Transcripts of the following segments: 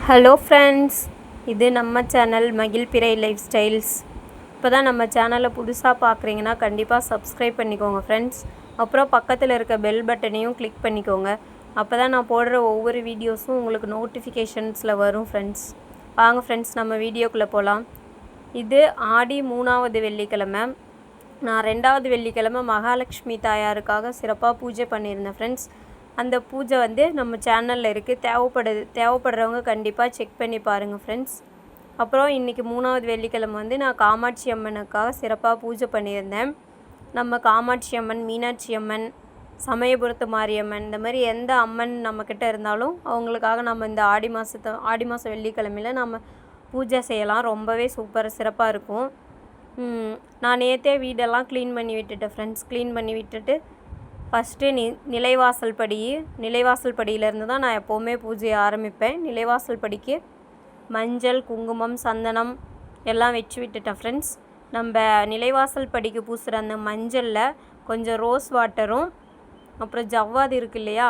Hello friends, இது நம்ம channel மகிழ்பிறை life styles. இப்போ தான் நம்ம சேனலை புதுசாக பார்க்குறீங்கன்னா கண்டிப்பாக சப்ஸ்கிரைப் பண்ணிக்கோங்க ஃப்ரெண்ட்ஸ். அப்புறம் பக்கத்தில் இருக்க பெல் பட்டனையும் கிளிக் பண்ணிக்கோங்க. அப்போ தான் நான் போடுற ஒவ்வொரு வீடியோஸும் உங்களுக்கு நோட்டிஃபிகேஷன்ஸில் வரும் ஃப்ரெண்ட்ஸ். வாங்க ஃப்ரெண்ட்ஸ், நம்ம வீடியோக்குள்ளே போகலாம். இது ஆடி 3வது வெள்ளிக்கிழமை. நான் 2வது வெள்ளிக்கிழமை மகாலட்சுமி தாயாருக்காக சிறப்பாக பூஜை பண்ணியிருந்தேன் ஃப்ரெண்ட்ஸ். அந்த பூஜை நம்ம சேனலில் இருக்குது. தேவைப்படுறவங்க கண்டிப்பாக செக் பண்ணி பாருங்கள் ஃப்ரெண்ட்ஸ். அப்புறம் இன்றைக்கி 3வது வெள்ளிக்கிழமை நான் காமாட்சி அம்மனுக்காக சிறப்பாக பூஜை பண்ணியிருந்தேன். நம்ம காமாட்சி அம்மன், மீனாட்சி அம்மன், சமயபுரத்து மாரியம்மன், இந்த மாதிரி எந்த அம்மன் நம்மக்கிட்ட இருந்தாலும் அவங்களுக்காக நம்ம இந்த ஆடி மாதம் வெள்ளிக்கிழமையில் நம்ம பூஜை செய்யலாம். ரொம்பவே சிறப்பாக இருக்கும். நான் நேற்றே வீடெல்லாம் க்ளீன் பண்ணி விட்டுட்டேன் ஃப்ரெண்ட்ஸ். க்ளீன் பண்ணி விட்டுட்டு ஃபஸ்ட்டு நிலைவாசல் படியிலேருந்து தான் நான் எப்போவுமே பூஜையை ஆரம்பிப்பேன். நிலைவாசல் படிக்கு மஞ்சள், குங்குமம், சந்தனம் எல்லாம் வச்சு விட்டுட்டேன் ஃப்ரெண்ட்ஸ். நம்ம நிலைவாசல் படிக்கு பூசுகிற அந்த மஞ்சளில் கொஞ்சம் ரோஸ் வாட்டரும் அப்புறம் ஜவ்வாது இருக்குது இல்லையா,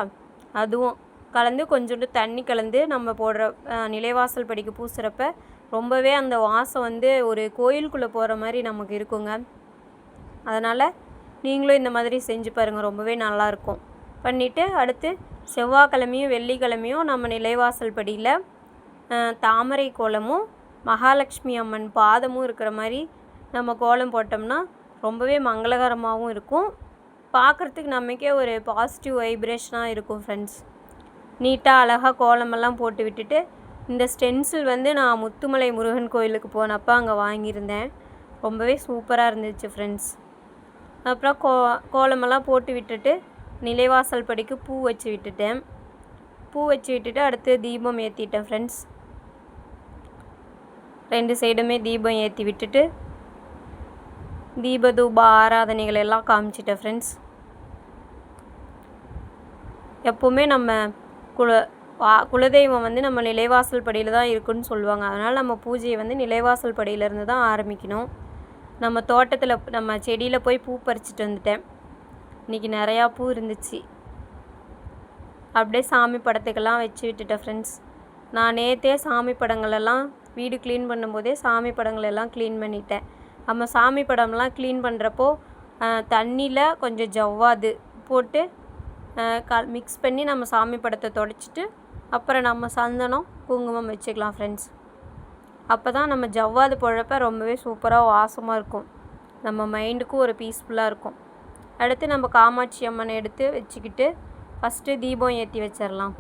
அதுவும் கலந்து கொஞ்சோண்டு தண்ணி கலந்து நம்ம போடுற நிலைவாசல் படிக்கு பூசுகிறப்ப ரொம்பவே அந்த வாசம் ஒரு கோயிலுக்குள்ளே போகிற மாதிரி நமக்கு இருக்குங்க. அதனால் நீங்களும் இந்த மாதிரி செஞ்சு பாருங்கள், ரொம்பவே நல்லாயிருக்கும். பண்ணிவிட்டு அடுத்து செவ்வாய்க்கிழமையும் வெள்ளிக்கிழமையும் நம்ம நிலைவாசல் படியில் தாமரை கோலமும் மகாலட்சுமி அம்மன் பாதமும் இருக்கிற மாதிரி நம்ம கோலம் போட்டோம்னா ரொம்பவே மங்களகரமாகவும் இருக்கும். பார்க்குறதுக்கு நமக்கே ஒரு பாசிட்டிவ் வைப்ரேஷனாக இருக்கும் ஃப்ரெண்ட்ஸ். நீட்டாக அழகாக கோலமெல்லாம் போட்டு விட்டுட்டு இந்த ஸ்டென்சில் நான் முத்துமலை முருகன் கோயிலுக்கு போனப்போ அங்கே வாங்கியிருந்தேன். ரொம்பவே சூப்பராக இருந்துச்சு ஃப்ரெண்ட்ஸ். அப்புறம் கோலமெல்லாம் போட்டு விட்டுட்டு நிலைவாசல் படிக்கு பூ வச்சு விட்டுட்டு அடுத்து தீபம் ஏற்றிட்டேன் ஃப்ரெண்ட்ஸ். 2 சைடுமே தீபம் ஏற்றி விட்டுட்டு தீபதூப ஆராதனைகள் எல்லாம் காமிச்சிட்டேன் ஃப்ரெண்ட்ஸ். எப்போவுமே நம்ம குலதெய்வம் நம்ம நிலைவாசல் படியில் தான் இருக்குன்னு சொல்லுவாங்க. அதனால் நம்ம பூஜையை நிலைவாசல் படியிலேருந்து தான் ஆரம்பிக்கணும். நம்ம தோட்டத்தில் நம்ம செடியில் போய் பூ பறிச்சிட்டு வந்துட்டேன். இன்றைக்கி நிறையா பூ இருந்துச்சு. அப்படியே சாமி படத்துக்கெல்லாம் வச்சு விட்டுட்டேன் ஃப்ரெண்ட்ஸ். நான் நேற்றே சாமி படங்களெல்லாம் வீடு க்ளீன் பண்ணும்போதே சாமி படங்களெல்லாம் க்ளீன் பண்ணிட்டேன். நம்ம சாமி படம்லாம் க்ளீன் பண்ணுறப்போ தண்ணியில் கொஞ்சம் ஜவ்வாது போட்டு மிக்ஸ் பண்ணி நம்ம சாமி படத்தை துடைச்சிட்டு அப்புறம் நம்ம சந்தனம், குங்குமம் வச்சுக்கலாம் ஃப்ரெண்ட்ஸ். அப்போ தான் நம்ம ஜவ்வாது போடுறப்ப ரொம்பவே சூப்பராக வாசமாக இருக்கும். நம்ம மைண்டுக்கும் ஒரு பீஸ்ஃபுல்லாக இருக்கும். அடுத்து நம்ம காமாட்சி அம்மனை எடுத்து வச்சுக்கிட்டு ஃபஸ்ட்டு தீபம் ஏற்றி வச்சிடலாம்.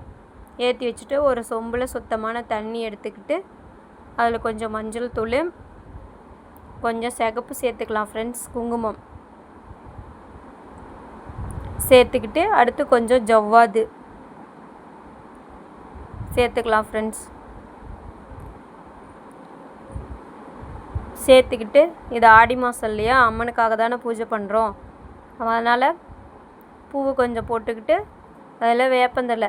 ஏற்றி வச்சுட்டு ஒரு சொம்பில் சுத்தமான தண்ணி எடுத்துக்கிட்டு அதில் கொஞ்சம் மஞ்சள் தூள், கொஞ்சம் சிகப்பு சேர்த்துக்கலாம் ஃப்ரெண்ட்ஸ், குங்குமம் சேர்த்துக்கிட்டு அடுத்து கொஞ்சம் ஜவ்வாது சேர்த்துக்கலாம் ஃப்ரெண்ட்ஸ். சேர்த்துக்கிட்டு இது ஆடி மாதம் இல்லையா, அம்மனுக்காக தானே பூஜை பண்ணுறோம். அதனால் பூவை கொஞ்சம் போட்டுக்கிட்டு அதில் வேப்பந்தலை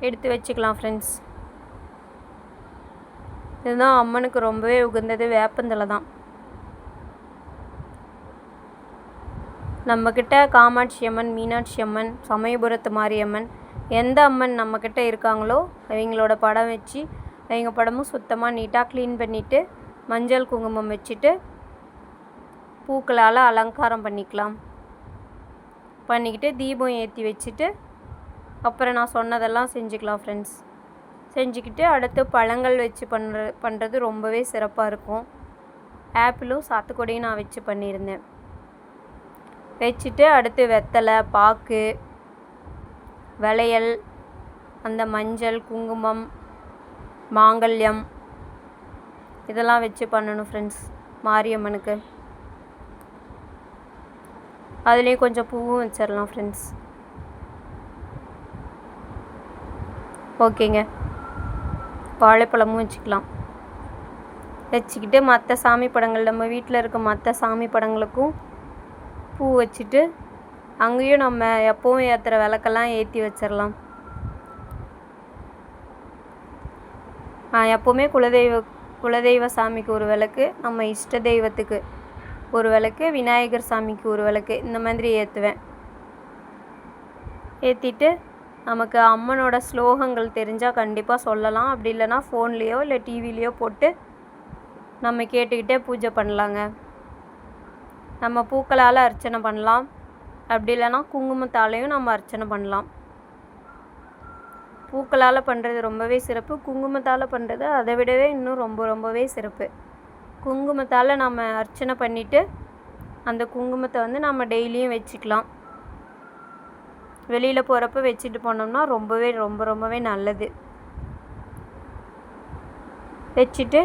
எடுத்து வச்சுக்கலாம் ஃப்ரெண்ட்ஸ். இதுதான் அம்மனுக்கு ரொம்பவே உகந்தது, வேப்பந்தலை தான். நம்மக்கிட்ட காமாட்சி அம்மன், மீனாட்சி அம்மன், சமயபுரத்து மாரியம்மன் எந்த அம்மன் நம்மக்கிட்ட இருக்காங்களோ அவங்களோட படம் வச்சு அவங்க படமும் சுத்தமாக நீட்டாக க்ளீன் பண்ணிவிட்டு மஞ்சள் குங்குமம் வச்சுட்டு பூக்களால் அலங்காரம் பண்ணிக்கிட்டு தீபம் ஏற்றி வச்சுட்டு அப்புறம் நான் சொன்னதெல்லாம் செஞ்சுக்கலாம் ஃப்ரெண்ட்ஸ். செஞ்சுக்கிட்டு அடுத்து பழங்கள் வச்சு பண்ணுறது ரொம்பவே சிறப்பாக இருக்கும். ஆப்பிளும் சாத்துக்குடியும் நான் வச்சு பண்ணியிருந்தேன். வச்சுட்டு அடுத்து வெத்தலை, பாக்கு, வளையல், அந்த மஞ்சள், குங்குமம், மாங்கல்யம் இதெல்லாம் வச்சு பண்ணணும் ஃப்ரெண்ட்ஸ் மாரியம்மனுக்கு. அதுலேயும் கொஞ்சம் பூவும் வச்சிடலாம் ஃப்ரெண்ட்ஸ். ஓகேங்க, வாழைப்பழமும் வச்சுக்கலாம். வச்சுக்கிட்டு மற்ற சாமி படங்கள் நம்ம வீட்டில் இருக்க மற்ற சாமி படங்களுக்கும் பூ வச்சுட்டு அங்கேயும் நம்ம எப்போவும் ஏற்றுற விளக்கெல்லாம் ஏற்றி வச்சிடலாம். எப்போவுமே குலதெய்வ சாமிக்கு ஒரு விளக்கு, நம்ம இஷ்ட தெய்வத்துக்கு ஒரு விளக்கு, விநாயகர் சாமிக்கு ஒரு விளக்கு, இந்த மாதிரி ஏற்றுவேன். ஏற்றிட்டு நமக்கு அம்மனோட ஸ்லோகங்கள் தெரிஞ்சால் கண்டிப்பாக சொல்லலாம். அப்படி இல்லைனா ஃபோன்லேயோ இல்லை டிவிலேயோ போட்டு நம்ம கேட்டுக்கிட்டே பூஜை பண்ணலாங்க. நம்ம பூக்களால் அர்ச்சனை பண்ணலாம். அப்படி இல்லைனா குங்குமத்தாலையும் நம்ம அர்ச்சனை பண்ணலாம். பூக்களால் பண்ணுறது ரொம்பவே சிறப்பு. குங்குமத்தால் பண்ணுறது அதை விடவே இன்னும் ரொம்பவே சிறப்பு. குங்குமத்தால் நம்ம அர்ச்சனை பண்ணிவிட்டு அந்த குங்குமத்தை வந்து நம்ம டெய்லியும் வச்சுக்கலாம். வெளியில் போகிறப்ப வச்சுட்டு போனோம்னா ரொம்பவே நல்லது. வச்சுட்டு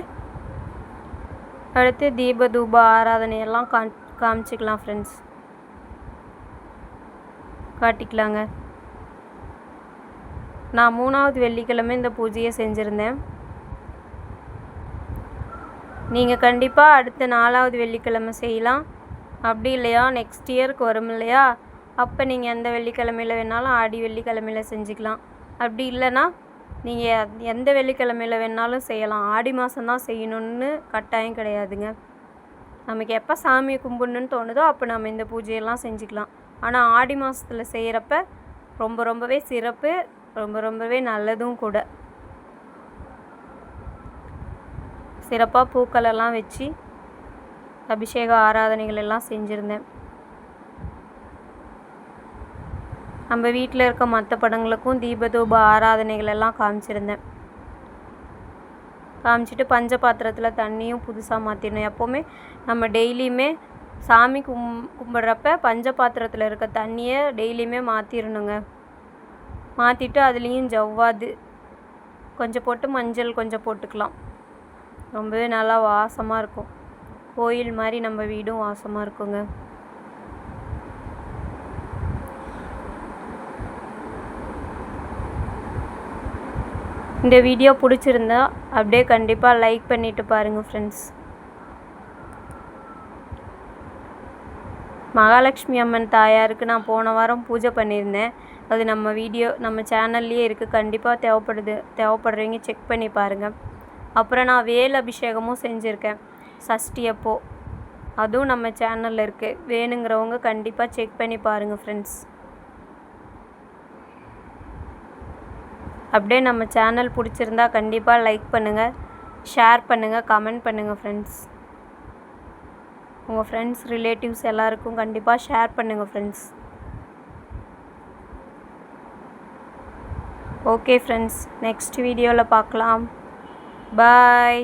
அடுத்து தீப தூப ஆராதனையெல்லாம் காமிச்சிக்கலாம் ஃப்ரெண்ட்ஸ். காட்டிக்கலாங்க. நான் 3வது வெள்ளிக்கிழமை இந்த பூஜையை செஞ்சுருந்தேன். நீங்கள் கண்டிப்பாக அடுத்த 4வது வெள்ளிக்கிழமை செய்யலாம். அப்படி இல்லையா நெக்ஸ்ட் இயருக்கு வரும் இல்லையா, அப்போ நீங்கள் எந்த வெள்ளிக்கிழமையில் வேணாலும் ஆடி வெள்ளிக்கிழமையில் செஞ்சுக்கலாம். அப்படி இல்லைன்னா நீங்கள் எந்த வெள்ளிக்கிழமையில் வேணாலும் செய்யலாம். ஆடி மாதம்தான் செய்யணுன்னு கட்டாயம் கிடையாதுங்க. நமக்கு எப்போ சாமி கும்பிடணுன்னு தோணுதோ அப்போ நம்ம இந்த பூஜையெல்லாம் செஞ்சுக்கலாம். ஆனால் ஆடி மாதத்தில் செய்கிறப்ப ரொம்பவே சிறப்பு, ரொம்பவே நல்லதும் கூட. சிறப்பாக பூக்களெல்லாம் வச்சு அபிஷேக ஆராதனைகள் எல்லாம் செஞ்சுருந்தேன். நம்ம வீட்டில் இருக்க மற்ற படங்களுக்கும் தீபதூப ஆராதனைகள் எல்லாம் காமிச்சிருந்தேன். காமிச்சிட்டு பஞ்ச பாத்திரத்தில் தண்ணியும் புதுசாக மாற்றிடணும். எப்போவுமே நம்ம டெய்லியுமே சாமி கும்பிட்றப்ப பஞ்ச பாத்திரத்தில் இருக்க தண்ணியை டெய்லியுமே மாற்றிடணுங்க. மாற்றிட்டு அதுலேயும் ஜவ்வாது கொஞ்சம் போட்டு மஞ்சள் கொஞ்சம் போட்டுக்கலாம். ரொம்பவே நல்லா வாசமாக இருக்கும். கோயில் மாதிரி நம்ம வீடும் வாசமாக இருக்குங்க. இந்த வீடியோ பிடிச்சிருந்தா அப்படியே கண்டிப்பாக லைக் பண்ணிவிட்டு பாருங்கள் ஃப்ரெண்ட்ஸ். மகாலட்சுமி அம்மன் தாயாருக்கு நான் போன வாரம் பூஜை பண்ணியிருந்தேன். அது நம்ம சேனல்லையே இருக்குது. கண்டிப்பாக தேவைப்படுறவங்க செக் பண்ணி பாருங்கள். அப்புறம் நான் வேல் அபிஷேகமும் செஞ்சுருக்கேன் சஷ்டி அப்போ. அதுவும் நம்ம சேனலில் இருக்குது. வேணுங்கிறவங்க கண்டிப்பாக செக் பண்ணி பாருங்கள் ஃப்ரெண்ட்ஸ். அப்படியே நம்ம சேனல் பிடிச்சிருந்தா கண்டிப்பாக லைக் பண்ணுங்கள், ஷேர் பண்ணுங்கள், கமெண்ட் பண்ணுங்கள் ஃப்ரெண்ட்ஸ். உங்கள் ஃப்ரெண்ட்ஸ் ரிலேட்டிவ்ஸ் எல்லாருக்கும் கண்டிப்பாக ஷேர் பண்ணுங்கள் ஃப்ரெண்ட்ஸ். ஓகே ஃப்ரெண்ட்ஸ், நெக்ஸ்ட் வீடியோவில் பார்க்கலாம். பாய்.